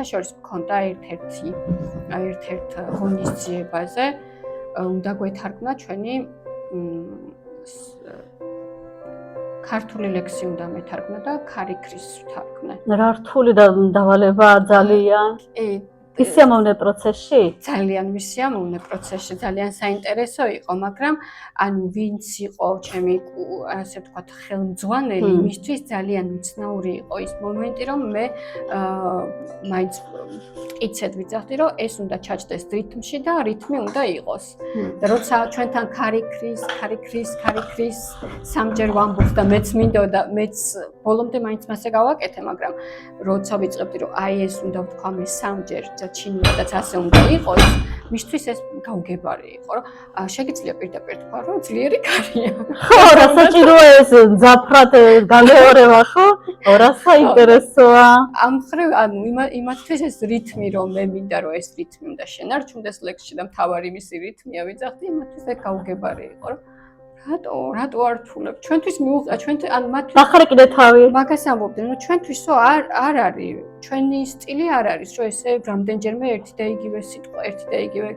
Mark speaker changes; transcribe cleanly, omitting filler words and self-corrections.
Speaker 1: შორის მქონდა ერთ-ერთ ღონისძიებაზე უნდა გვეთარგმნა ჩვენი ქართული ლექსი უნდა მეთარგმნა და ქარიქრის ვთარგმნე.
Speaker 2: რა რთული დავალება ძალიან. მისიამოვნე პროცესში?
Speaker 1: ძალიან მისიამოვნე პროცესში, ძალიან საინტერესო იყო, მაგრამ ანუ ვინც იყო ჩემი ასე ვთქვათ ხელმძღვანელი, იმისთვის ძალიან უცნაური იყო ის მომენტი, რომ მე მაინც მტკიცედ ვიძახდი, რომ ეს უნდა ჩაჯდეს რითმში და რითმი უნდა იყოს. და როცა ჩვენთან ქარიქრის სამჯერ ვამბობ და მეც მინდოდა, მეც ბოლომდე მაინც მასე გავაკეთე, მაგრამ როცა ვიწყებდი, რომ აი ეს უნდა ვთქვა მე სამჯერ ჩინოდაც ასე უნდა იყოს, მისთვის ეს გაუგებარი იყო, რომ შეგიძლია პირდაპირ თქვა, რომ ძლიერი ქარია.
Speaker 2: ხო, რა საჭიროა ეს მძაფრად გამეორება, ხო? რა საინტერესოა.
Speaker 1: ამ მხრივ, ანუ იმათთვის ეს რითმი, რომ მე მინდა, რომ ეს რითმი უნდა შენარჩუნდეს ლექსში და მთავარი მისი რითმია ვიძახდი, იმათთვის ეს გაუგებარი იყო, რომ რატო არ რთულებ? ჩვენთვის ანუ მათთვის
Speaker 2: ახალი კიდე თავი.
Speaker 1: მაგას ამბობდნენ, რომ ჩვენთვისო არ არის, ჩვენი სტილი არ არის, რომ ესე რამდენჯერმე ერთი და იგივე სიტყვა, ერთი და იგივე